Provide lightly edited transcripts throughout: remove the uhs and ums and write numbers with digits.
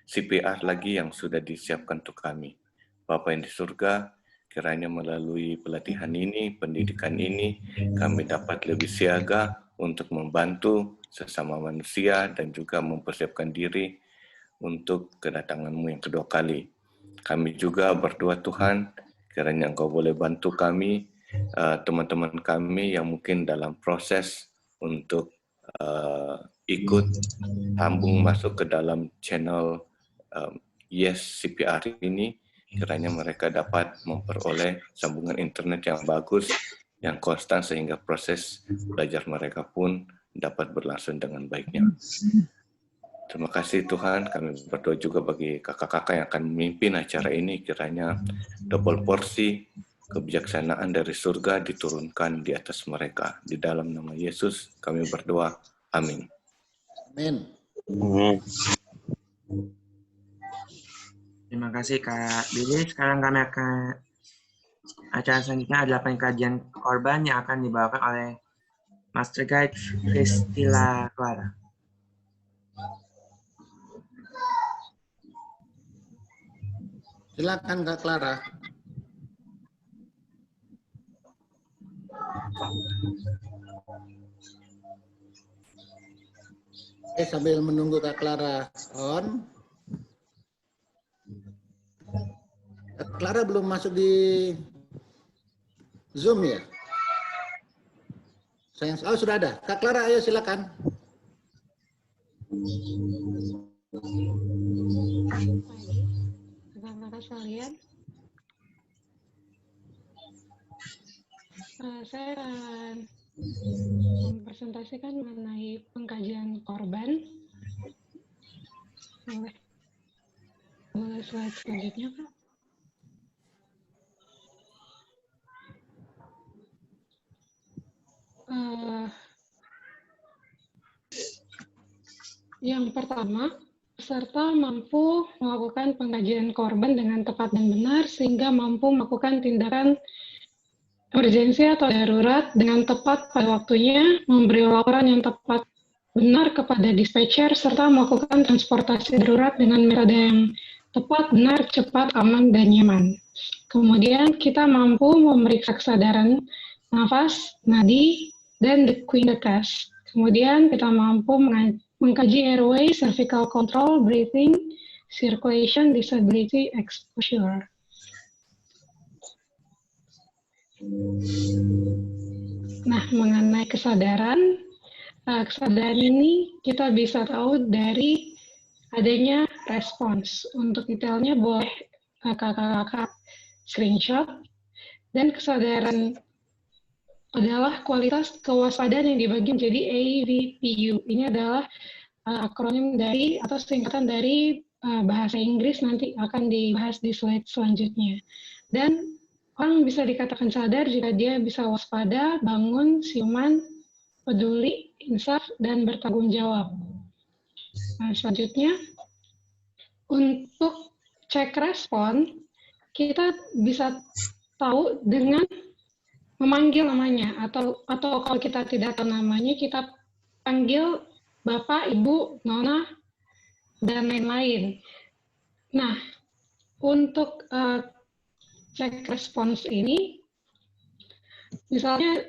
CPR lagi yang sudah disiapkan untuk kami. Bapa yang di surga, kiranya melalui pelatihan ini, pendidikan ini, kami dapat lebih siaga untuk membantu sesama manusia dan juga mempersiapkan diri untuk kedatangan-Mu yang kedua kali. Kami juga berdoa Tuhan, kiranya Engkau boleh bantu kami, teman-teman kami yang mungkin dalam proses untuk ikut sambung masuk ke dalam channel Yes CPR ini, kiranya mereka dapat memperoleh sambungan internet yang bagus, yang konstan sehingga proses belajar mereka pun dapat berlangsung dengan baiknya. Terima kasih Tuhan, kami berdoa juga bagi kakak-kakak yang akan memimpin acara ini, kiranya double porsi kebijaksanaan dari surga diturunkan di atas mereka. Di dalam nama Yesus kami berdoa, amin. Amin. Terima kasih Kak Billy. Sekarang kami akan acara selanjutnya adalah pengkajian korban yang akan dibawakan oleh Master Guide Christila Clara. Silakan Kak Clara. Oke, sambil menunggu Kak Clara on. Kak Clara belum masuk di Zoom ya? Sayang, oh sudah ada. Kak Clara, ayo silakan. Kakak-kakak sekalian, saya akan mempresentasikan mengenai pengkajian korban. Boleh slide selanjutnya, Kak? Yang pertama, peserta mampu melakukan pengkajian korban dengan tepat dan benar sehingga mampu melakukan tindakan emergensi atau darurat dengan tepat pada waktunya, memberi laporan yang tepat benar kepada dispatcher, serta melakukan transportasi darurat dengan metode yang tepat, benar, cepat, aman, dan nyaman. Kemudian kita mampu memeriksa kesadaran nafas, nadi, dan dequing the test. Kemudian kita mampu mengkaji airway, cervical control, breathing, circulation, disability, exposure. Nah, mengenai kesadaran ini kita bisa tahu dari adanya respons. Untuk detailnya boleh kakak-kakak screenshot. Dan kesadaran adalah kualitas kewaspadaan yang dibagi menjadi AVPU. Ini adalah akronim dari atau singkatan dari bahasa Inggris, nanti akan dibahas di slide selanjutnya. Dan orang bisa dikatakan sadar jika dia bisa waspada, bangun, siuman, peduli, insaf, dan bertanggung jawab. Nah, selanjutnya, untuk cek respon, kita bisa tahu dengan memanggil namanya, atau kalau kita tidak tahu namanya, kita panggil Bapak, Ibu, Nona, dan lain-lain. Nah, untuk cek respons ini, misalnya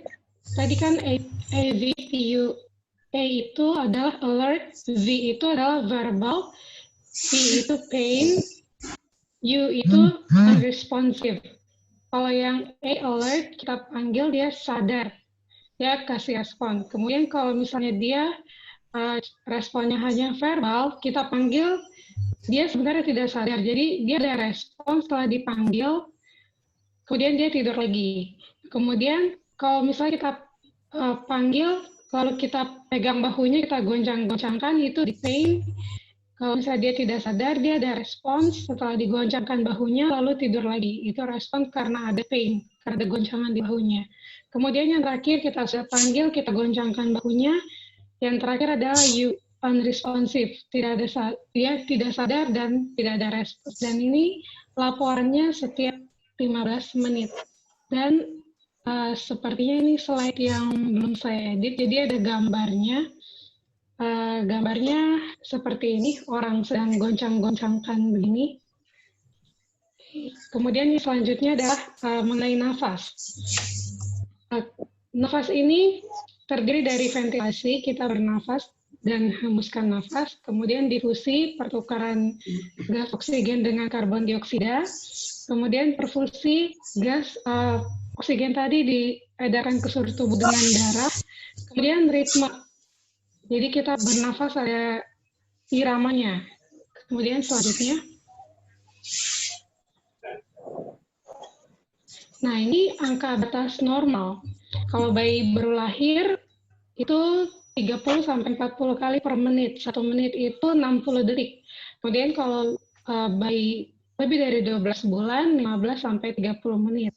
tadi kan AVPU, A itu adalah alert, V itu adalah verbal, P itu pain, U itu unresponsive. Kalau yang A alert, kita panggil dia sadar, dia kasih respon. Kemudian kalau misalnya dia responnya hanya verbal, kita panggil dia sebenarnya tidak sadar. Jadi dia ada respon setelah dipanggil, kemudian dia tidur lagi. Kemudian kalau misalnya kita panggil, kalau kita pegang bahunya, kita goncang-goncangkan, itu di pain. Kalau misalnya dia tidak sadar, dia ada respons setelah digoncangkan bahunya, lalu tidur lagi. Itu respon karena ada pain, karena ada goncangan di bahunya. Kemudian yang terakhir kita sudah panggil, kita goncangkan bahunya. Yang terakhir adalah unresponsive, dia tidak sadar dan tidak ada respons. Dan ini laporannya setiap 15 menit. Dan sepertinya ini slide yang belum saya edit, jadi ada gambarnya. gambarnya seperti ini, orang sedang goncang-goncangkan begini. Kemudian yang selanjutnya adalah mengenai nafas. Nafas ini terdiri dari ventilasi, kita bernafas dan hembuskan nafas, kemudian difusi, pertukaran gas oksigen dengan karbon dioksida, kemudian perfusi gas oksigen tadi diedarkan ke seluruh tubuh dengan darah, kemudian ritme. Jadi kita bernafas ada iramanya. Kemudian selanjutnya. Nah, ini angka batas normal. Kalau bayi baru lahir itu 30-40 kali per menit. 1 menit itu 60 detik. Kemudian kalau bayi lebih dari 12 bulan, 15-30 menit.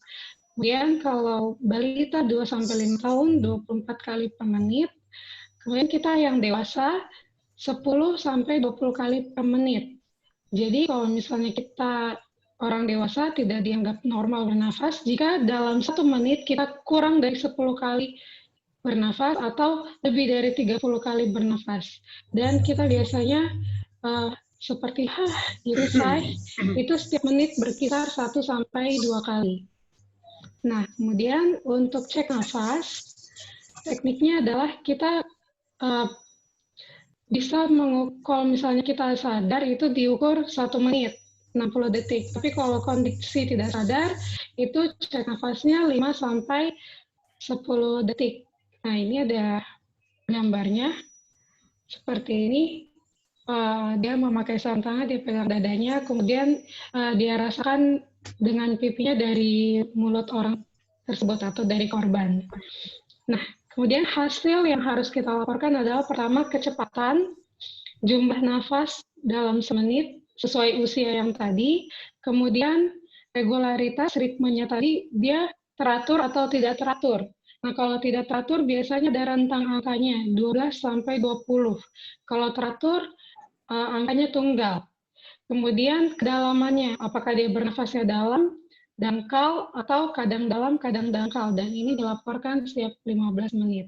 Kemudian kalau balita 2-5 tahun, 24 kali per menit. Kemudian kita yang dewasa 10-20 kali per menit. Jadi kalau misalnya kita orang dewasa tidak dianggap normal bernafas jika dalam 1 menit kita kurang dari 10 kali bernafas atau lebih dari 30 kali bernafas. Dan kita biasanya seperti gitu itu setiap menit berkisar 1-2 kali. Nah, kemudian untuk cek nafas, tekniknya adalah kita bisa mengukur, misalnya kita sadar itu diukur 1 menit, 60 detik. Tapi kalau kondisi tidak sadar, itu cek nafasnya 5-10 detik. Nah, ini ada gambarnya. Seperti ini. Dia memakai sarung tangan, dia pegang dadanya, kemudian dia rasakan dengan pipinya dari mulut orang tersebut atau dari korban. Nah, kemudian hasil yang harus kita laporkan adalah pertama kecepatan, jumlah nafas dalam semenit sesuai usia yang tadi, kemudian regularitas ritmenya tadi dia teratur atau tidak teratur. Nah, kalau tidak teratur biasanya ada rentang angkanya 12-20. Kalau teratur angkanya tunggal. Kemudian kedalamannya, apakah dia bernafasnya dalam, dangkal, atau kadang dalam, kadang dangkal. Dan ini dilaporkan setiap 15 menit.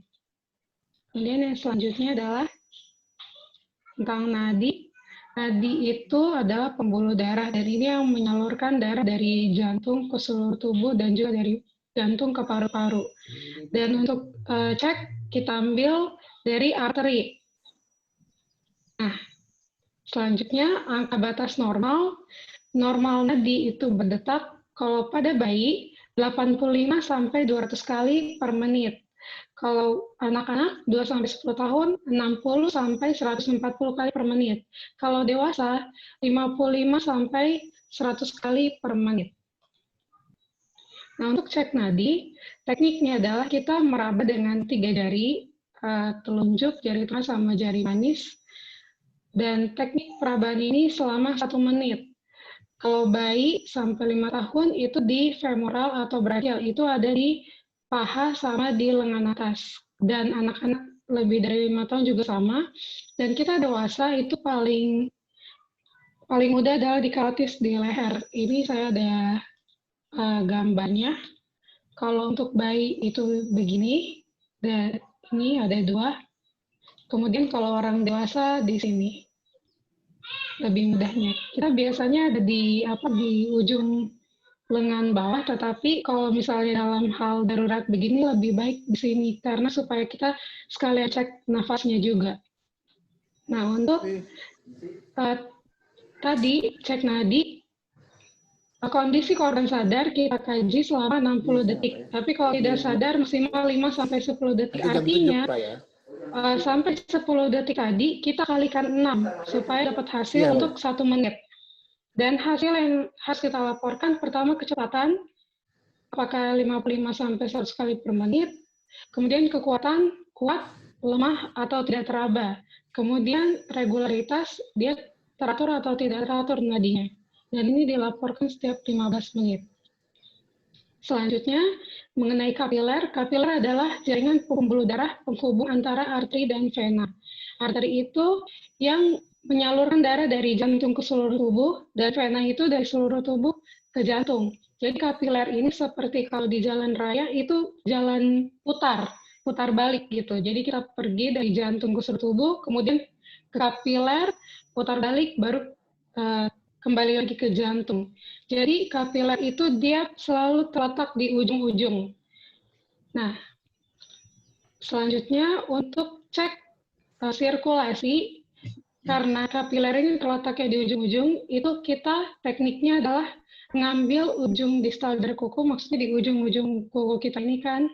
Kemudian yang selanjutnya adalah tentang nadi. Nadi itu adalah pembuluh darah, dan ini yang menyalurkan darah dari jantung ke seluruh tubuh dan juga dari jantung ke paru-paru. Dan untuk cek, kita ambil dari arteri. Nah, selanjutnya, angka batas normal. Normal nadi itu berdetak kalau pada bayi 85-200 kali per menit. Kalau anak-anak 2-10 tahun 60-140 kali per menit. Kalau dewasa 55-100 kali per menit. Nah, untuk cek nadi, tekniknya adalah kita meraba dengan 3 jari, telunjuk, jari tengah, sama jari manis. Dan teknik perabaan ini selama 1 menit. Kalau bayi sampai 5 tahun itu di femoral atau brachial, itu ada di paha sama di lengan atas. Dan anak-anak lebih dari 5 tahun juga sama. Dan kita dewasa itu paling mudah adalah di karotis di leher. Ini saya ada gambarnya. Kalau untuk bayi itu begini, dan ini ada 2. Kemudian kalau orang dewasa di sini lebih mudahnya. Kita biasanya ada di ujung lengan bawah, tetapi kalau misalnya dalam hal darurat begini lebih baik di sini karena supaya kita sekalian cek nafasnya juga. Nah, untuk tadi cek nadi, kondisi korban sadar kita kaji selama 60 detik. Tapi kalau tidak sadar maksimal 5-10 detik. Artinya sampai 10 detik tadi kita kalikan 6 supaya dapat hasil untuk 1 menit. Dan hasil yang harus kita laporkan pertama kecepatan, apakah 55-100 kali per menit. Kemudian kekuatan, kuat, lemah, atau tidak teraba. Kemudian regularitas, dia teratur atau tidak teratur nadinya. Dan ini dilaporkan setiap 15 menit. Selanjutnya, mengenai kapiler. Kapiler adalah jaringan pembuluh darah penghubung antara arteri dan vena. Arteri itu yang menyalurkan darah dari jantung ke seluruh tubuh, dan vena itu dari seluruh tubuh ke jantung. Jadi kapiler ini seperti kalau di jalan raya itu jalan putar. putar balik gitu. Jadi kita pergi dari jantung ke seluruh tubuh, kemudian ke kapiler, putar balik, baru kembali lagi ke jantung. Jadi kapiler itu dia selalu terletak di ujung-ujung. Nah, selanjutnya untuk cek sirkulasi, karena kapiler ini terletaknya di ujung-ujung, itu kita tekniknya adalah ngambil ujung distal dari kuku, maksudnya di ujung-ujung kuku kita ini kan.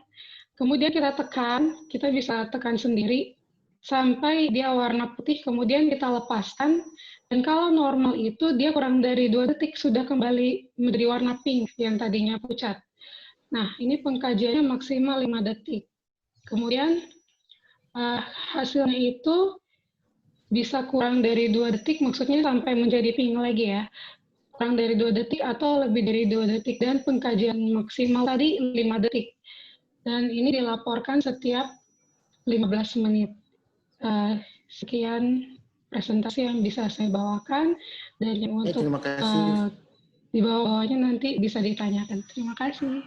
Kemudian kita tekan, kita bisa tekan sendiri sampai dia warna putih, kemudian kita lepaskan. Dan kalau normal itu dia kurang dari 2 detik sudah kembali menjadi warna pink yang tadinya pucat. Nah, ini pengkajiannya maksimal 5 detik. Kemudian hasilnya itu bisa kurang dari 2 detik, maksudnya sampai menjadi pink lagi ya. Kurang dari 2 detik atau lebih dari 2 detik. Dan pengkajian maksimal tadi 5 detik. Dan ini dilaporkan setiap 15 menit. Sekian presentasi yang bisa saya bawakan, dan yang untuk Terima kasih. di bawah-bawahnya nanti bisa ditanyakan. Terima kasih.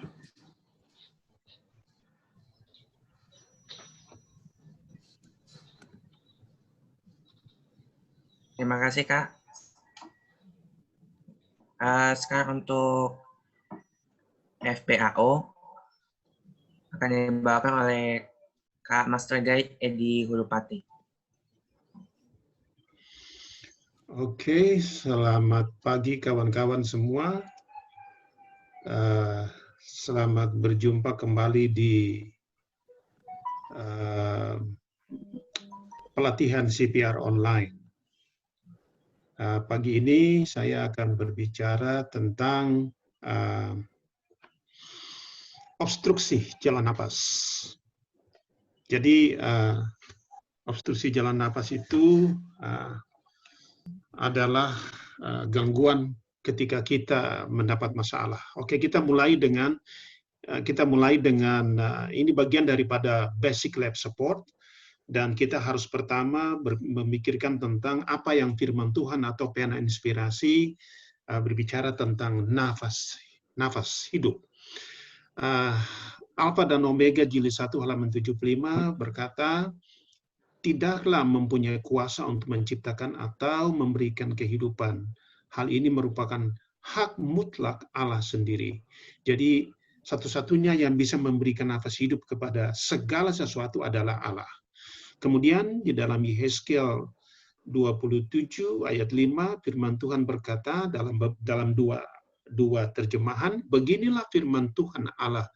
Terima kasih, Kak. Sekarang untuk FPAO akan dibawakan oleh Kak Master Guide Edi Hurupati. Oke, selamat pagi kawan-kawan semua. Selamat berjumpa kembali di pelatihan CPR online. Pagi ini saya akan berbicara tentang obstruksi jalan napas. Jadi obstruksi jalan napas itu adalah gangguan ketika kita mendapat masalah. Oke, kita mulai dengan ini bagian daripada basic life support, dan kita harus pertama memikirkan tentang apa yang firman Tuhan atau pena inspirasi berbicara tentang nafas hidup. Alfa dan Omega jilid 1 halaman 75 berkata, tidaklah mempunyai kuasa untuk menciptakan atau memberikan kehidupan. Hal ini merupakan hak mutlak Allah sendiri. Jadi satu-satunya yang bisa memberikan nafas hidup kepada segala sesuatu adalah Allah. Kemudian di dalam Yehezkiel 27 ayat 5 firman Tuhan berkata dalam dua terjemahan, beginilah firman Tuhan Allah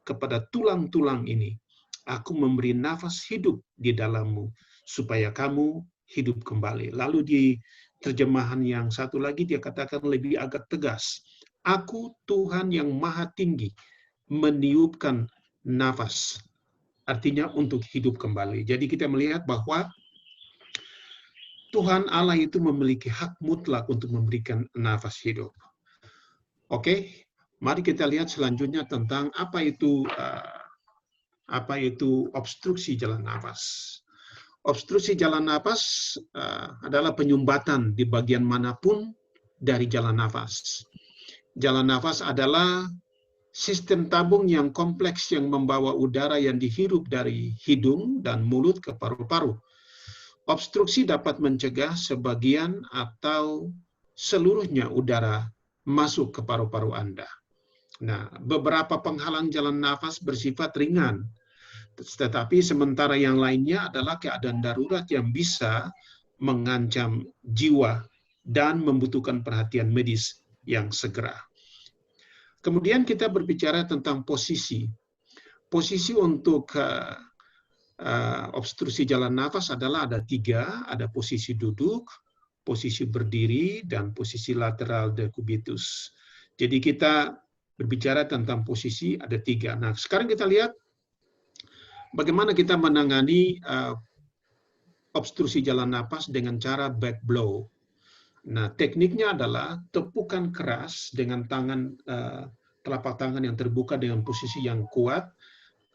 kepada tulang-tulang ini. Aku memberi nafas hidup di dalammu, supaya kamu hidup kembali. Lalu di terjemahan yang satu lagi dia katakan lebih agak tegas. Aku Tuhan yang maha tinggi, meniupkan nafas. Artinya untuk hidup kembali. Jadi kita melihat bahwa Tuhan Allah itu memiliki hak mutlak untuk memberikan nafas hidup. Oke, mari kita lihat selanjutnya tentang apa itu obstruksi jalan napas. Obstruksi jalan napas adalah penyumbatan di bagian manapun dari jalan nafas. Jalan nafas adalah sistem tabung yang kompleks yang membawa udara yang dihirup dari hidung dan mulut ke paru-paru. Obstruksi dapat mencegah sebagian atau seluruhnya udara masuk ke paru-paru Anda. Nah, beberapa penghalang jalan nafas bersifat ringan, tetapi sementara yang lainnya adalah keadaan darurat yang bisa mengancam jiwa dan membutuhkan perhatian medis yang segera. Kemudian kita berbicara tentang posisi. Posisi untuk obstruksi jalan nafas adalah ada 3, ada posisi duduk, posisi berdiri, dan posisi lateral decubitus. Jadi kita berbicara tentang posisi ada 3. Nah, sekarang kita lihat bagaimana kita menangani obstruksi jalan napas dengan cara back blow. Nah, tekniknya adalah tepukan keras dengan telapak tangan yang terbuka dengan posisi yang kuat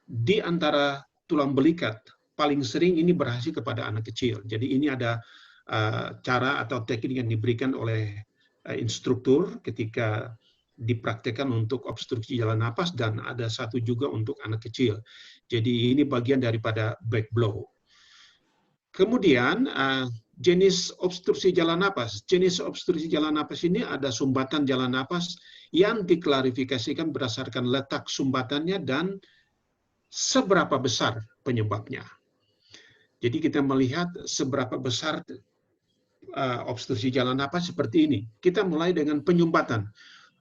di antara tulang belikat. Paling sering ini berhasil kepada anak kecil. Jadi ini ada cara atau teknik yang diberikan oleh instruktur ketika dipraktekkan untuk obstruksi jalan napas dan ada satu juga untuk anak kecil. Jadi ini bagian daripada back blow. Kemudian jenis obstruksi jalan napas. Jenis obstruksi jalan napas ini ada sumbatan jalan napas yang diklarifikasikan berdasarkan letak sumbatannya dan seberapa besar penyebabnya. Jadi kita melihat seberapa besar obstruksi jalan napas seperti ini. Kita mulai dengan penyumbatan.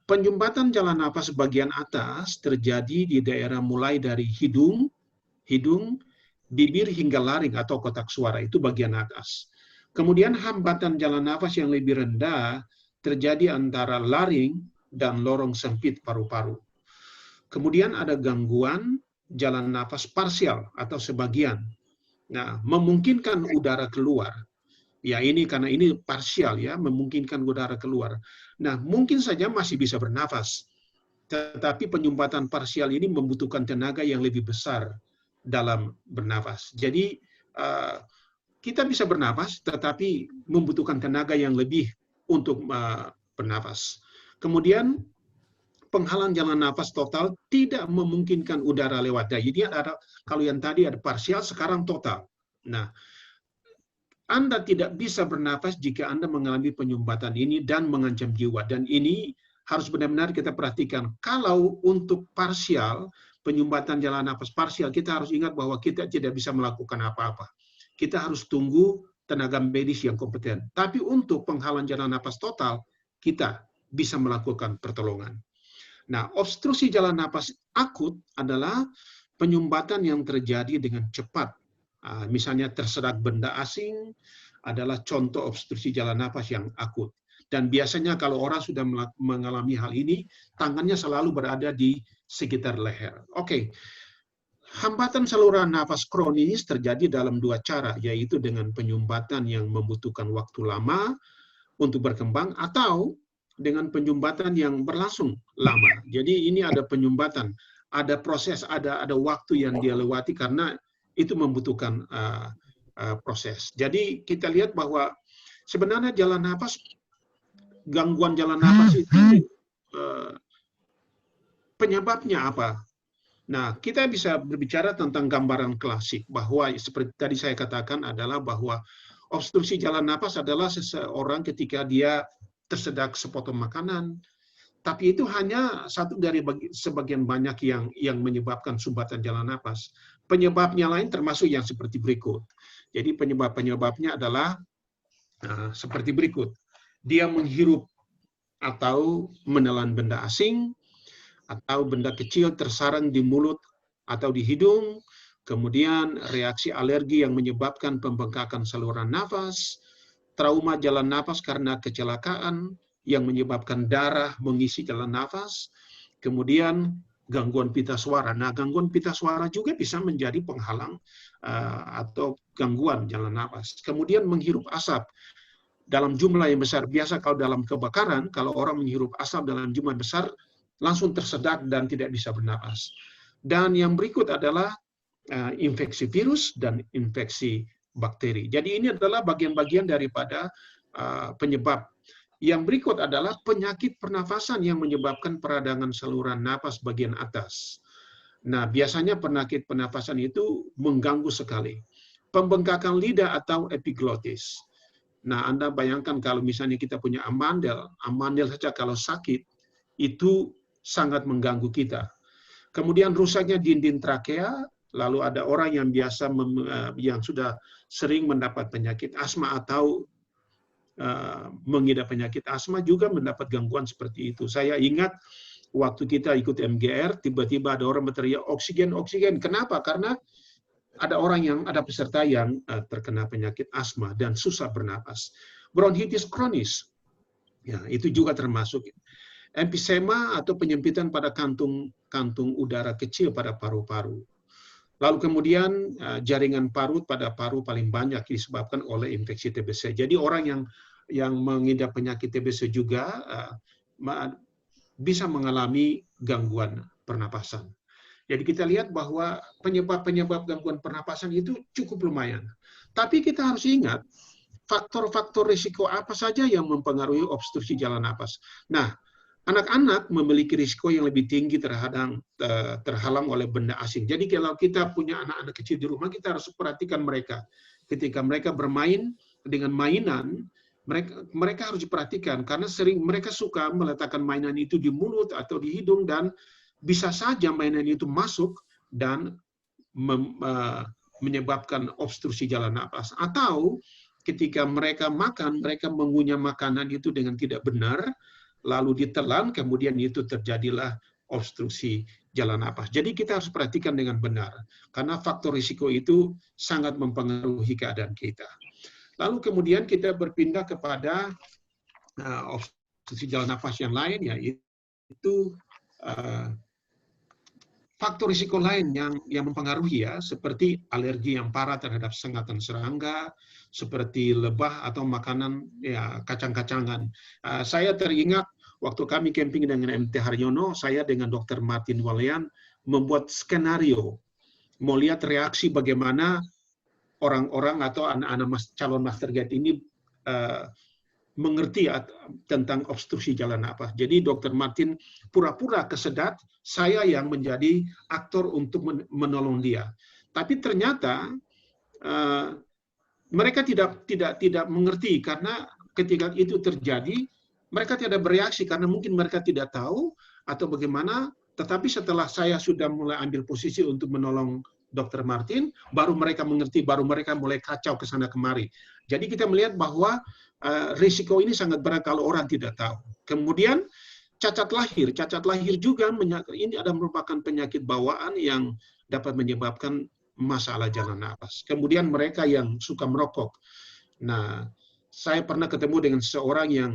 Penyumbatan jalan napas bagian atas terjadi di daerah mulai dari hidung, bibir hingga laring atau kotak suara, itu bagian atas. Kemudian hambatan jalan nafas yang lebih rendah terjadi antara laring dan lorong sempit paru-paru. Kemudian ada gangguan jalan nafas parsial atau sebagian. Nah, memungkinkan udara keluar. Ya ini karena ini parsial ya, memungkinkan udara keluar. Nah, mungkin saja masih bisa bernafas. Tetapi penyumbatan parsial ini membutuhkan tenaga yang lebih besar dalam bernafas. Jadi kita bisa bernafas, tetapi membutuhkan tenaga yang lebih untuk bernafas. Kemudian penghalang jalan nafas total tidak memungkinkan udara lewat. Jadi ada, kalau yang tadi ada parsial, sekarang total. Nah, Anda tidak bisa bernafas jika Anda mengalami penyumbatan ini dan mengancam jiwa. Dan ini harus benar-benar kita perhatikan. Kalau untuk parsial, penyumbatan jalan nafas parsial, kita harus ingat bahwa kita tidak bisa melakukan apa-apa. Kita harus tunggu tenaga medis yang kompeten. Tapi untuk penghalang jalan nafas total, kita bisa melakukan pertolongan. Nah, obstruksi jalan nafas akut adalah penyumbatan yang terjadi dengan cepat. Misalnya tersedak benda asing adalah contoh obstruksi jalan nafas yang akut. Dan biasanya kalau orang sudah mengalami hal ini, tangannya selalu berada di sekitar leher. Oke. Hambatan saluran nafas kronis terjadi dalam dua cara, yaitu dengan penyumbatan yang membutuhkan waktu lama untuk berkembang atau dengan penyumbatan yang berlangsung lama. Jadi ini ada penyumbatan, ada proses, ada waktu yang dia lewati karena itu membutuhkan proses. Jadi kita lihat bahwa sebenarnya jalan nafas, gangguan jalan nafas itu penyebabnya apa? Nah, kita bisa berbicara tentang gambaran klasik bahwa seperti tadi saya katakan adalah bahwa obstruksi jalan nafas adalah seseorang ketika dia tersedak sepotong makanan, tapi itu hanya satu dari sebagian banyak yang menyebabkan sumbatan jalan nafas. Penyebabnya lain termasuk yang seperti berikut. Jadi penyebab-penyebabnya adalah seperti berikut. Dia menghirup atau menelan benda asing, atau benda kecil tersarang di mulut atau di hidung, kemudian reaksi alergi yang menyebabkan pembengkakan saluran nafas, trauma jalan nafas karena kecelakaan yang menyebabkan darah mengisi jalan nafas, kemudian gangguan pita suara. Nah, gangguan pita suara juga bisa menjadi penghalang atau gangguan jalan nafas. Kemudian menghirup asap dalam jumlah yang besar. Biasa kalau dalam kebakaran, kalau orang menghirup asap dalam jumlah besar, langsung tersedak dan tidak bisa bernafas. Dan yang berikut adalah infeksi virus dan infeksi bakteri. Jadi ini adalah bagian-bagian daripada penyebab. Yang berikut adalah penyakit pernafasan yang menyebabkan peradangan saluran napas bagian atas. Nah, biasanya penyakit pernafasan itu mengganggu sekali. Pembengkakan lidah atau epiglotis. Nah, Anda bayangkan kalau misalnya kita punya amandel saja kalau sakit, itu sangat mengganggu kita. Kemudian rusaknya dinding trakea, lalu ada orang yang biasa yang sudah sering mendapat penyakit asma atau mengidap penyakit asma juga mendapat gangguan seperti itu. Saya ingat waktu kita ikut MGR, tiba-tiba ada orang berteriak oksigen. Kenapa? Karena ada peserta yang terkena penyakit asma dan susah bernapas. Bronkitis kronis, ya itu juga termasuk. Emfisema atau penyempitan pada kantung udara kecil pada paru-paru. Lalu kemudian jaringan parut pada paru paling banyak disebabkan oleh infeksi TBC. Jadi orang yang mengidap penyakit TBC juga bisa mengalami gangguan pernapasan. Jadi kita lihat bahwa penyebab-penyebab gangguan pernapasan itu cukup lumayan. Tapi kita harus ingat faktor-faktor risiko apa saja yang mempengaruhi obstruksi jalan napas. Nah, Anak-anak memiliki risiko yang lebih tinggi terhalang oleh benda asing. Jadi kalau kita punya anak-anak kecil di rumah, kita harus perhatikan mereka. Ketika mereka bermain dengan mainan, mereka harus diperhatikan karena sering mereka suka meletakkan mainan itu di mulut atau di hidung, dan bisa saja mainan itu masuk dan menyebabkan obstruksi jalan napas. Atau ketika mereka makan, mereka mengunyah makanan itu dengan tidak benar, lalu ditelan, kemudian itu terjadilah obstruksi jalan napas. Jadi kita harus perhatikan dengan benar, karena faktor risiko itu sangat mempengaruhi keadaan kita. Lalu kemudian kita berpindah kepada obstruksi jalan napas yang lain, yaitu faktor risiko lain yang mempengaruhi, seperti alergi yang parah terhadap sengatan serangga, seperti lebah atau makanan kacang-kacangan. Saya teringat waktu kami camping dengan MT Haryono, saya dengan Dr. Martin Walian membuat skenario, mau lihat reaksi bagaimana orang-orang atau anak-anak calon master guide ini mengerti tentang obstruksi jalan napas. Jadi Dr. Martin pura-pura kesedat, saya yang menjadi aktor untuk menolong dia. Tapi ternyata mereka tidak mengerti, karena ketika itu terjadi, mereka tidak bereaksi karena mungkin mereka tidak tahu atau bagaimana. Tetapi setelah saya sudah mulai ambil posisi untuk menolong Dr. Martin, baru mereka mengerti, baru mereka mulai kacau ke sana kemari. Jadi kita melihat bahwa risiko ini sangat berat kalau orang tidak tahu. Kemudian cacat lahir juga ini merupakan penyakit bawaan yang dapat menyebabkan masalah jalan napas. Kemudian mereka yang suka merokok. Nah, saya pernah ketemu dengan seorang yang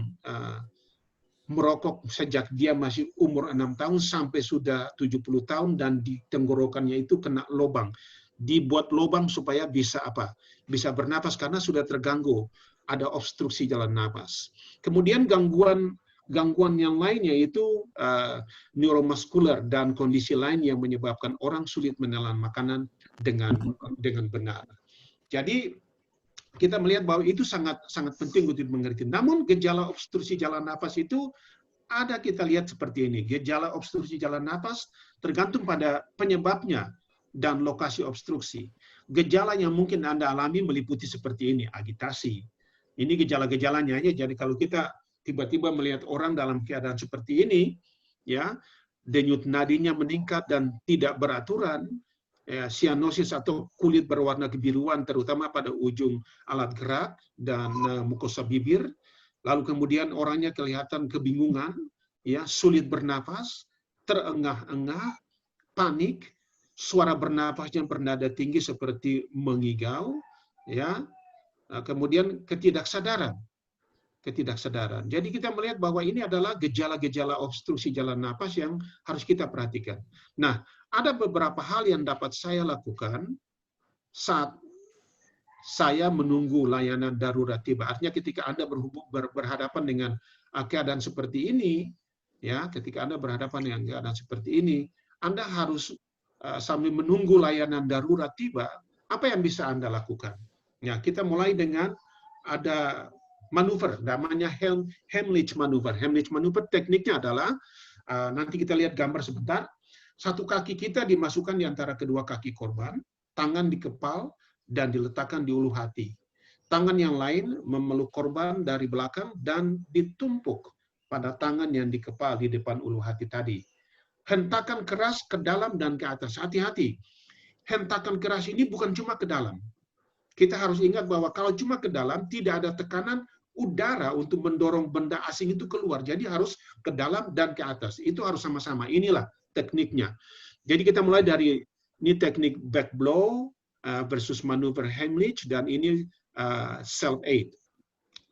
merokok sejak dia masih umur 6 tahun sampai sudah 70 tahun, dan di tenggorokannya itu kena lubang. Dibuat lubang supaya bisa bernapas karena sudah terganggu, ada obstruksi jalan napas. Kemudian gangguan yang lain yaitu neuromuskuler dan kondisi lain yang menyebabkan orang sulit menelan makanan dengan benar. Jadi kita melihat bahwa itu sangat penting untuk mengerti. Namun gejala obstruksi jalan napas itu ada, kita lihat seperti ini. Gejala obstruksi jalan napas tergantung pada penyebabnya dan lokasi obstruksi. Gejala yang mungkin Anda alami meliputi seperti ini, agitasi. Ini gejala-gejalanya. Jadi kalau kita tiba-tiba melihat orang dalam keadaan seperti ini, denyut nadinya meningkat dan tidak beraturan, sianosis atau kulit berwarna kebiruan terutama pada ujung alat gerak dan mukosa bibir, lalu kemudian orangnya kelihatan kebingungan, sulit bernapas, terengah-engah, panik, suara bernapasnya bernada tinggi seperti mengigau, kemudian ketidaksedaran. Jadi kita melihat bahwa ini adalah gejala-gejala obstruksi jalan napas yang harus kita perhatikan. Nah, ada beberapa hal yang dapat saya lakukan saat saya menunggu layanan darurat tiba. Artinya ketika Anda berhadapan dengan keadaan seperti ini, ketika Anda berhadapan dengan keadaan seperti ini, Anda harus sambil menunggu layanan darurat tiba, apa yang bisa Anda lakukan? Kita mulai dengan ada manuver, namanya Heimlich Maneuver. Heimlich Maneuver tekniknya adalah, nanti kita lihat gambar sebentar, satu kaki kita dimasukkan di antara kedua kaki korban, tangan dikepal dan diletakkan di ulu hati. Tangan yang lain memeluk korban dari belakang dan ditumpuk pada tangan yang dikepal di depan ulu hati tadi. Hentakan keras ke dalam dan ke atas. Hati-hati. Hentakan keras ini bukan cuma ke dalam. Kita harus ingat bahwa kalau cuma ke dalam, tidak ada tekanan udara untuk mendorong benda asing itu keluar. Jadi harus ke dalam dan ke atas. Itu harus sama-sama. Inilah tekniknya. Jadi kita mulai dari ini teknik back blow versus manuver Heimlich, dan ini self-aid.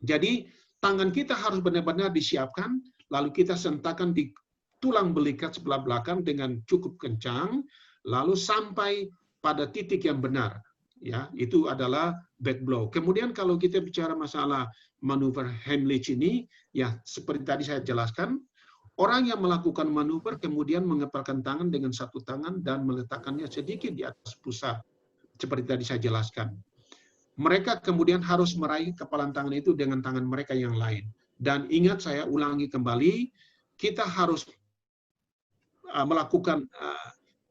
Jadi tangan kita harus benar-benar disiapkan, lalu kita sentakan di tulang belikat sebelah belakang dengan cukup kencang, lalu sampai pada titik yang benar. Itu adalah back blow. Kemudian kalau kita bicara masalah manuver Heimlich ini, seperti tadi saya jelaskan, orang yang melakukan manuver kemudian mengepalkan tangan dengan satu tangan dan meletakkannya sedikit di atas pusat, seperti tadi saya jelaskan. Mereka kemudian harus meraih kepalan tangan itu dengan tangan mereka yang lain. Dan ingat, saya ulangi kembali, kita harus melakukan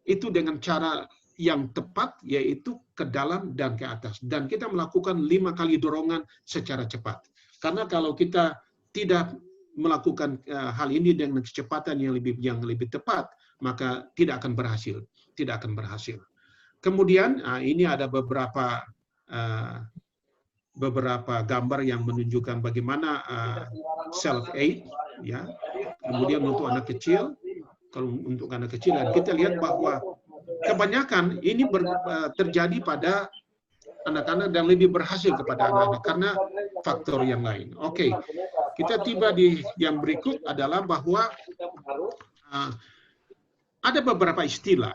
itu dengan cara yang tepat, yaitu ke dalam dan ke atas. Dan kita melakukan 5 kali dorongan secara cepat. Karena kalau kita tidak melakukan hal ini dengan kecepatan yang lebih tepat, maka tidak akan berhasil. Tidak akan berhasil. Kemudian ini ada beberapa gambar yang menunjukkan bagaimana self-aid, ya. Kemudian untuk anak kecil, dan kita lihat bahwa kebanyakan ini terjadi pada anak-anak dan lebih berhasil kepada anak-anak karena faktor yang lain. Oke, kita tiba di yang berikut adalah bahwa ada beberapa istilah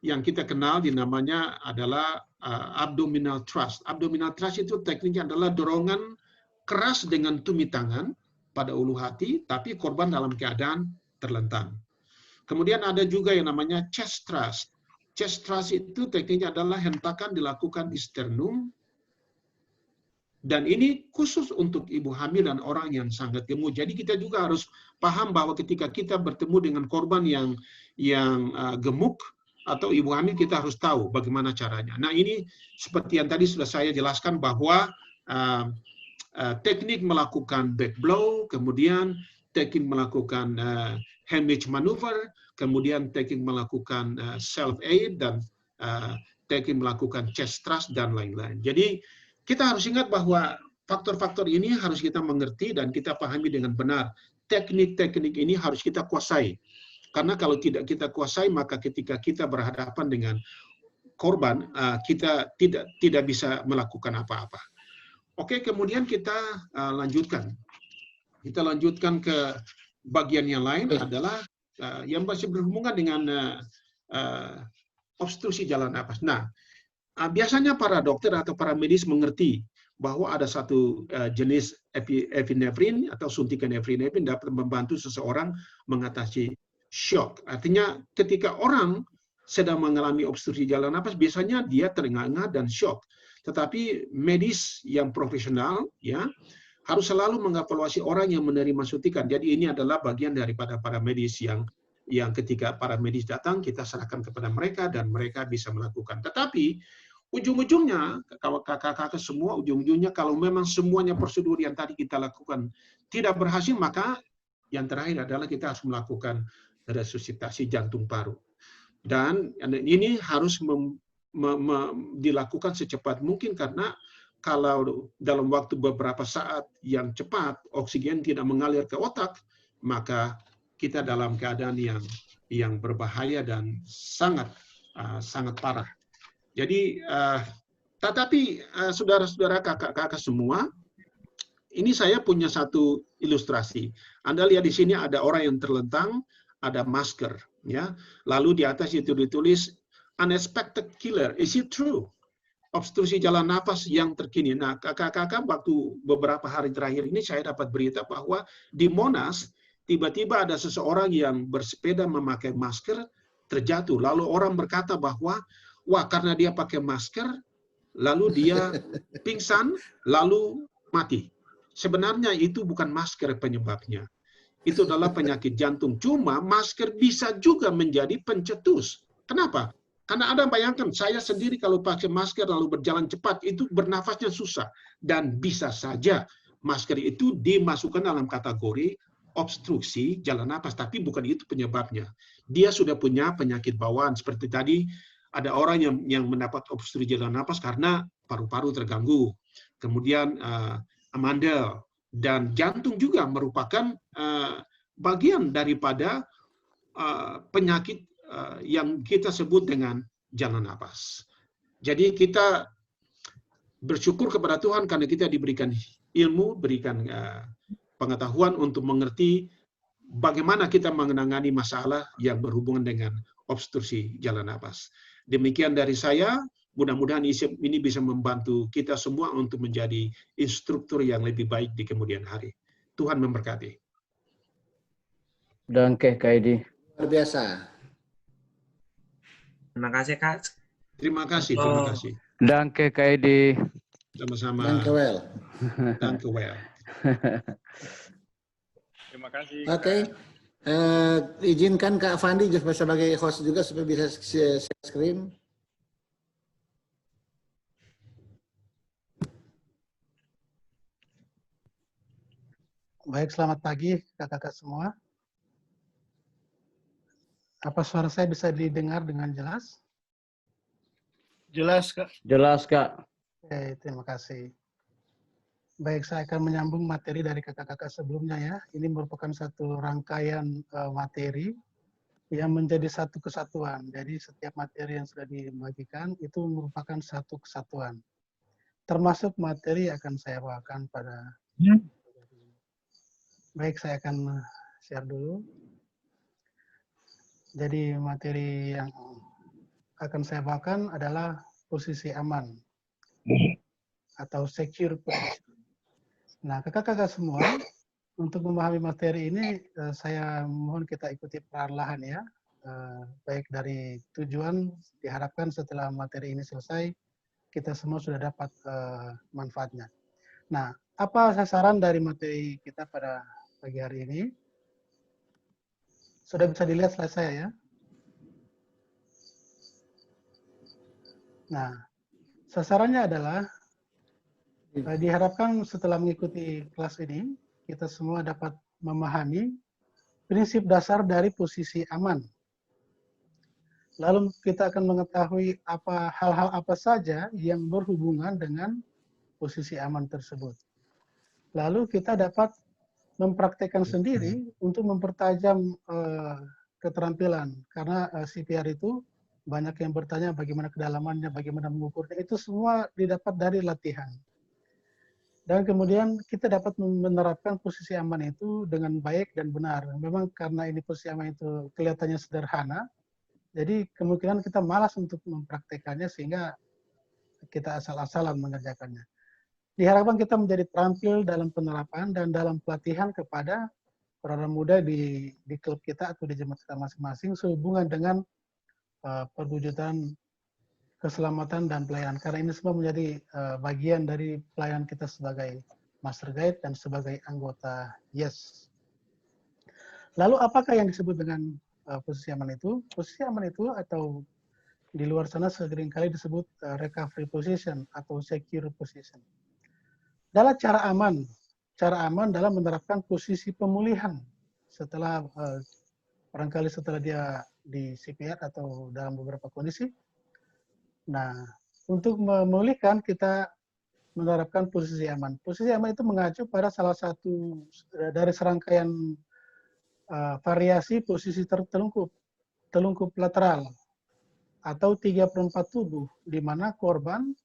yang kita kenal namanya adalah abdominal thrust. Abdominal thrust itu tekniknya adalah dorongan keras dengan tumit tangan pada ulu hati, tapi korban dalam keadaan terlentang. Kemudian ada juga yang namanya chest thrust. Chest thrust itu tekniknya adalah hentakan dilakukan di sternum. Dan ini khusus untuk ibu hamil dan orang yang sangat gemuk. Jadi kita juga harus paham bahwa ketika kita bertemu dengan korban yang gemuk atau ibu hamil, kita harus tahu bagaimana caranya. Nah, ini seperti yang tadi sudah saya jelaskan bahwa teknik melakukan back blow, kemudian teknik melakukan Heimlich maneuver, kemudian teknik melakukan self-aid, dan teknik melakukan chest thrust, dan lain-lain. Jadi, kita harus ingat bahwa faktor-faktor ini harus kita mengerti dan kita pahami dengan benar. Teknik-teknik ini harus kita kuasai. Karena kalau tidak kita kuasai, maka ketika kita berhadapan dengan korban, kita tidak bisa melakukan apa-apa. Oke, kemudian kita lanjutkan. Kita lanjutkan ke bagian yang lain adalah yang masih berhubungan dengan obstruksi jalan napas. Nah, biasanya para dokter atau para medis mengerti bahwa ada satu jenis epinefrin atau suntikan epinefrin dapat membantu seseorang mengatasi shock. Artinya ketika orang sedang mengalami obstruksi jalan napas, biasanya dia terengah-engah dan shock. Tetapi medis yang profesional, ya, harus selalu mengevaluasi orang yang menerima suntikan. Jadi ini adalah bagian daripada para medis yang ketika para medis datang, kita serahkan kepada mereka dan mereka bisa melakukan. Tetapi ujung-ujungnya, kakak-kakak semua, ujung-ujungnya kalau memang semuanya prosedur yang tadi kita lakukan tidak berhasil, maka yang terakhir adalah kita harus melakukan resusitasi jantung paru. Dan ini harus dilakukan secepat mungkin karena kalau dalam waktu beberapa saat yang cepat oksigen tidak mengalir ke otak, maka kita dalam keadaan yang berbahaya dan sangat parah. Jadi, tetapi saudara-saudara, kakak-kakak semua, ini saya punya satu ilustrasi. Anda lihat di sini ada orang yang terlentang, ada masker, ya. Lalu di atas itu ditulis unexpected killer. Is it true? Obstruksi jalan napas yang terkini. Nah, kakak-kakak, waktu beberapa hari terakhir ini saya dapat berita bahwa di Monas tiba-tiba ada seseorang yang bersepeda memakai masker terjatuh. Lalu orang berkata bahwa, wah, karena dia pakai masker, lalu dia pingsan, lalu mati. Sebenarnya itu bukan masker penyebabnya. Itu adalah penyakit jantung. Cuma masker bisa juga menjadi pencetus. Kenapa? Karena Anda bayangkan, saya sendiri kalau pakai masker lalu berjalan cepat, itu bernafasnya susah. Dan bisa saja masker itu dimasukkan dalam kategori obstruksi jalan napas, tapi bukan itu penyebabnya. Dia sudah punya penyakit bawaan. Seperti tadi, ada orang yang mendapat obstruksi jalan napas karena paru-paru terganggu. Kemudian amandel. Dan jantung juga merupakan bagian daripada penyakit yang kita sebut dengan jalan napas. Jadi kita bersyukur kepada Tuhan karena kita diberikan ilmu, berikan pengetahuan untuk mengerti bagaimana kita menangani masalah yang berhubungan dengan obstruksi jalan napas. Demikian dari saya, mudah-mudahan ini bisa membantu kita semua untuk menjadi instruktur yang lebih baik di kemudian hari. Tuhan memberkati. Danke, Kak Edi. Luar biasa. Terima kasih, Kak. Terima kasih, terima kasih. Danke, Kak Edi. Sama-sama. Danke well. Danke well. Terima kasih. Oke. Izinkan Kak Fandi sebagai host juga supaya bisa share screen. Baik, selamat pagi kakak-kakak semua. Apa suara saya bisa didengar dengan jelas? Jelas, Kak. Jelas, Kak. Oke, terima kasih. Baik, saya akan menyambung materi dari kakak-kakak sebelumnya ya. Ini merupakan satu rangkaian materi yang menjadi satu kesatuan. Jadi setiap materi yang sudah dibagikan itu merupakan satu kesatuan. Termasuk materi yang akan saya bawakan pada baik, saya akan share dulu. Jadi materi yang akan saya bawakan adalah posisi aman atau secure position. Nah, kakak-kakak semua, untuk memahami materi ini, saya mohon kita ikuti perlahan ya. Baik dari tujuan, diharapkan setelah materi ini selesai, kita semua sudah dapat manfaatnya. Nah, apa sasaran dari materi kita pada pagi hari ini? Sudah bisa dilihat slide saya ya? Nah, sasarannya adalah diharapkan setelah mengikuti kelas ini, kita semua dapat memahami prinsip dasar dari posisi aman. Lalu kita akan mengetahui hal-hal apa saja yang berhubungan dengan posisi aman tersebut. Lalu kita dapat mempraktekkan sendiri untuk mempertajam keterampilan. Karena CPR itu banyak yang bertanya bagaimana kedalamannya, bagaimana mengukurnya. Itu semua didapat dari latihan. Dan kemudian kita dapat menerapkan posisi aman itu dengan baik dan benar. Memang karena ini posisi aman itu kelihatannya sederhana, jadi kemungkinan kita malas untuk mempraktekannya sehingga kita asal-asalan mengerjakannya. Diharapkan kita menjadi terampil dalam penerapan dan dalam pelatihan kepada orang muda di klub kita atau di jemaat kita masing-masing sehubungan dengan perwujudan keselamatan dan pelayanan. Karena ini semua menjadi bagian dari pelayanan kita sebagai Master Guide dan sebagai anggota YES. Lalu apakah yang disebut dengan posisi aman itu? Posisi aman itu atau di luar sana seringkali disebut recovery position atau secure position. Adalah cara aman dalam menerapkan posisi pemulihan setelah barangkali setelah dia di CPR atau dalam beberapa kondisi. Nah, untuk memulihkan kita menerapkan posisi aman. Posisi aman itu mengacu pada salah satu dari serangkaian variasi posisi telungkup lateral atau 3/4 tubuh, di mana korban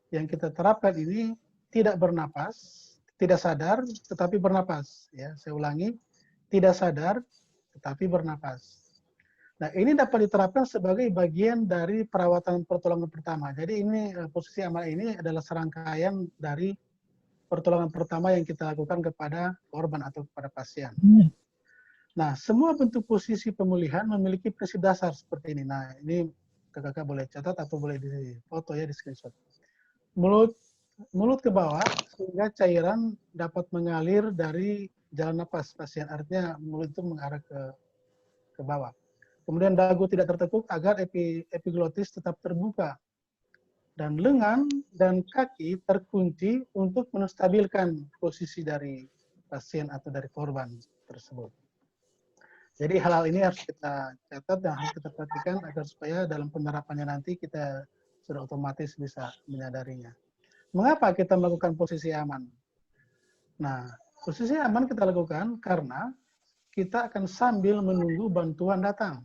yang kita terapkan ini tidak bernapas, tidak sadar tetapi bernapas. Ya, saya ulangi, tidak sadar tetapi bernapas. Nah, ini dapat diterapkan sebagai bagian dari perawatan pertolongan pertama. Jadi ini posisi aman ini adalah serangkaian dari pertolongan pertama yang kita lakukan kepada korban atau kepada pasien. Nah, semua bentuk posisi pemulihan memiliki prinsip dasar seperti ini. Nah, ini kakak boleh catat atau boleh di foto ya, di screenshot. Mulut ke bawah sehingga cairan dapat mengalir dari jalan napas pasien. Artinya mulut itu mengarah ke bawah. Kemudian dagu tidak tertekuk agar epiglotis tetap terbuka. Dan lengan dan kaki terkunci untuk menstabilkan posisi dari pasien atau dari korban tersebut. Jadi hal-hal ini harus kita catat dan harus kita perhatikan agar supaya dalam penerapannya nanti kita sudah otomatis bisa menyadarinya. Mengapa kita melakukan posisi aman? Nah, posisi aman kita lakukan karena kita akan sambil menunggu bantuan datang.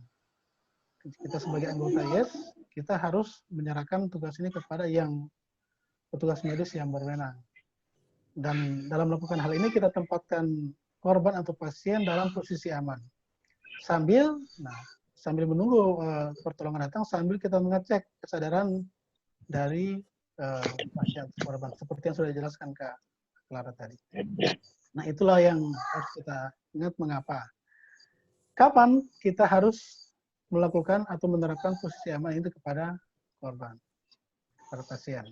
Kita sebagai anggota YES, kita harus menyerahkan tugas ini kepada petugas medis yang berwenang. Dan dalam melakukan hal ini kita tempatkan korban atau pasien dalam posisi aman. Sambil menunggu pertolongan datang, sambil kita mengecek kesadaran dari pasien korban, seperti yang sudah dijelaskan Kak Clara tadi. Nah, itulah yang harus kita ingat mengapa. Kapan kita harus melakukan atau menerapkan posisi aman itu kepada korban, kepada pasien.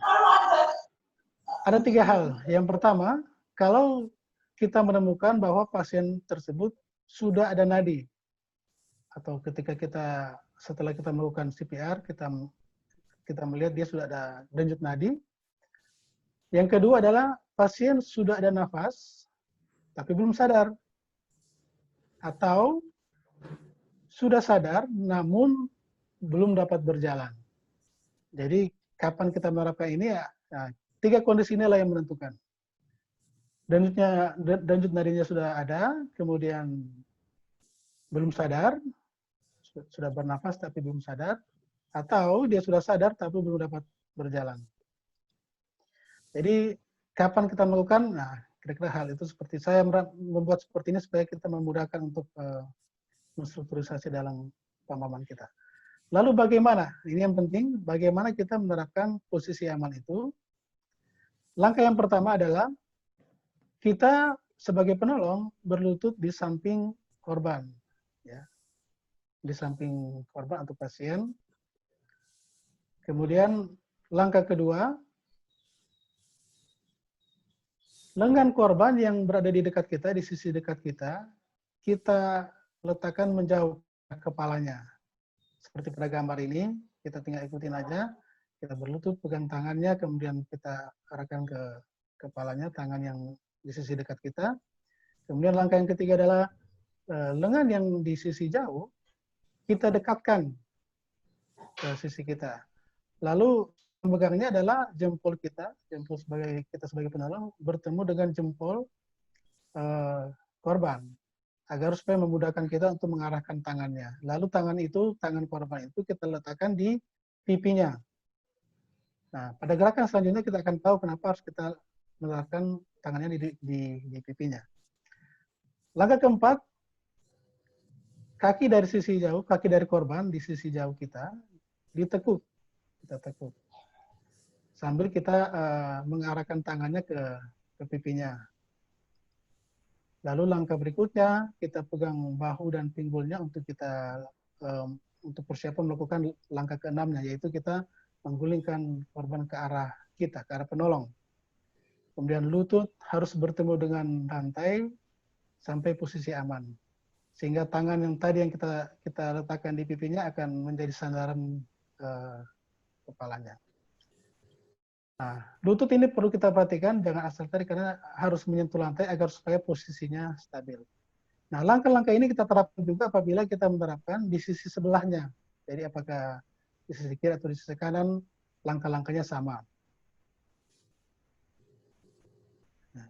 Ada 3 hal. Yang pertama, kalau kita menemukan bahwa pasien tersebut sudah ada nadi, atau ketika setelah kita melakukan CPR, kita melihat dia sudah ada denyut nadi. Yang kedua adalah pasien sudah ada nafas, tapi belum sadar. Atau sudah sadar, namun belum dapat berjalan. Jadi, kapan kita menerapkan ini, ya, nah, 3 kondisi inilah yang menentukan. Denyut nadinya sudah ada, kemudian belum sadar, sudah bernafas tapi belum sadar, atau dia sudah sadar tapi belum dapat berjalan. Jadi kapan kita melakukan, nah kira-kira hal itu seperti saya membuat seperti ini supaya kita memudahkan untuk menstrukturisasi dalam pemahaman kita. Lalu bagaimana? Ini yang penting, bagaimana kita menerapkan posisi aman itu. Langkah yang pertama adalah kita sebagai penolong berlutut di samping korban, ya, di samping korban atau pasien. Kemudian langkah kedua, lengan korban yang berada di dekat kita, di sisi dekat kita, kita letakkan menjauh kepalanya. Seperti pada gambar ini, kita tinggal ikutin aja. Kita berlutut, pegang tangannya, kemudian kita arahkan ke kepalanya, tangan yang di sisi dekat kita. Kemudian langkah yang ketiga adalah lengan yang di sisi jauh, kita dekatkan ke sisi kita. Lalu pemegangnya adalah jempol kita sebagai penolong bertemu dengan jempol korban, agar supaya memudahkan kita untuk mengarahkan tangannya. Lalu tangan korban itu kita letakkan di pipinya. Nah, pada gerakan selanjutnya kita akan tahu kenapa harus kita meletakkan tangannya di pipinya. Langkah keempat, kaki dari sisi jauh, kaki dari korban di sisi jauh kita ditekuk. Kita tekuk. Sambil kita mengarahkan tangannya ke pipinya. Lalu langkah berikutnya, kita pegang bahu dan pinggulnya untuk kita untuk persiapan melakukan langkah keenamnya, yaitu kita menggulingkan korban ke arah kita, ke arah penolong. Kemudian lutut harus bertemu dengan lantai sampai posisi aman. Sehingga tangan yang tadi yang kita letakkan di pipinya akan menjadi sandaran kepalanya. Nah, lutut ini perlu kita perhatikan, jangan asal tarik karena harus menyentuh lantai agar supaya posisinya stabil. Nah, langkah-langkah ini kita terapkan juga apabila kita menerapkan di sisi sebelahnya. Jadi apakah di sisi kiri atau di sisi kanan, langkah-langkahnya sama. Nah,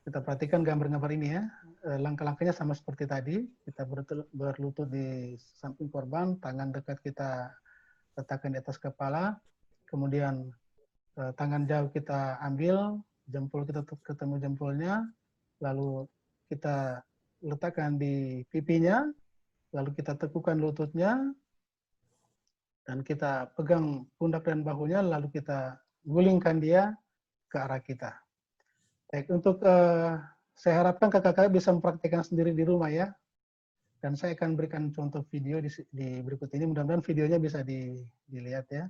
kita perhatikan gambar-gambar ini ya. Langkah-langkahnya sama seperti tadi. Kita berlutut di samping korban, tangan dekat kita letakkan di atas kepala, kemudian tangan jauh kita ambil, jempol kita ketemu jempolnya, lalu kita letakkan di pipinya, lalu kita tekukan lututnya, dan kita pegang pundak dan bahunya, lalu kita gulingkan dia ke arah kita. Baik, untuk saya harapkan kakak-kakak bisa mempraktikkan sendiri di rumah ya. Dan saya akan berikan contoh video di berikut ini. Mudah-mudahan videonya bisa dilihat ya.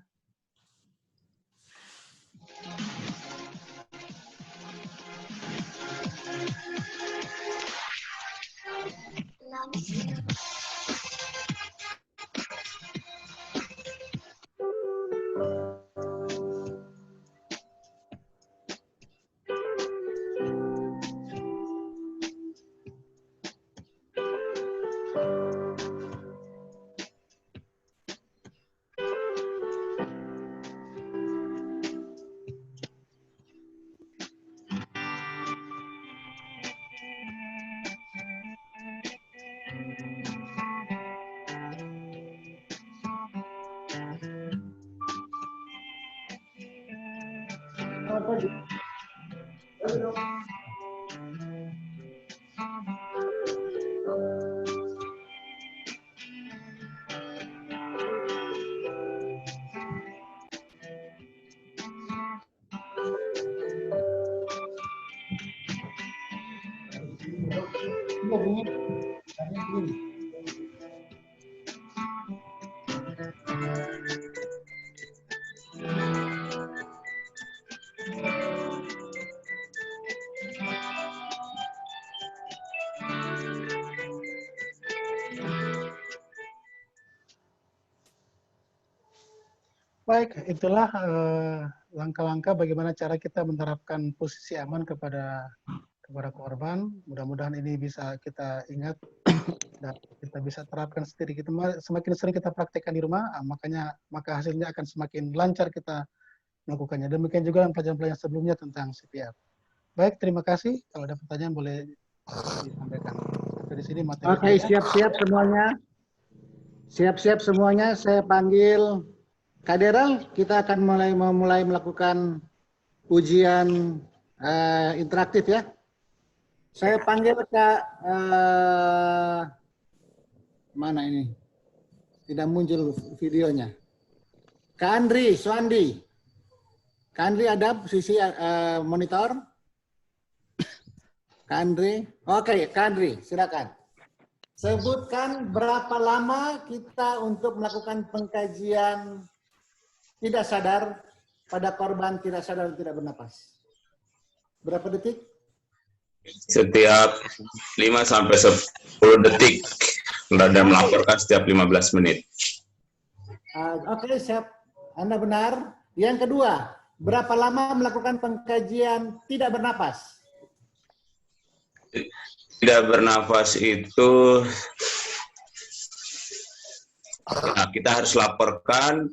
Baik, itulah langkah-langkah bagaimana cara kita menerapkan posisi aman kepada korban. Mudah-mudahan ini bisa kita ingat dan kita bisa terapkan sendiri. Semakin sering kita praktekkan di rumah, maka hasilnya akan semakin lancar kita melakukannya. Demikian juga pelajaran-pelajaran sebelumnya tentang CPR. Baik, terima kasih. Kalau ada pertanyaan boleh disampaikan. Sampai di sini materi Oke, saya. siap-siap semuanya. Siap-siap semuanya. Saya panggil Kak Daryl, kita akan mulai melakukan ujian interaktif ya. Saya panggil Kak, mana ini? Tidak muncul videonya. Kak Andri, Suandi. Kak Andri ada posisi monitor? Kak Andri. Oke, Kak Andri, silakan. Sebutkan berapa lama kita untuk melakukan pengkajian tidak sadar pada korban tidak sadar dan tidak bernapas. Berapa detik? Setiap 5-10 detik. Dan melaporkan setiap 15 menit. Oke, siap. Anda benar. Yang kedua, berapa lama melakukan pengkajian tidak bernapas? Tidak bernafas itu, nah, kita harus laporkan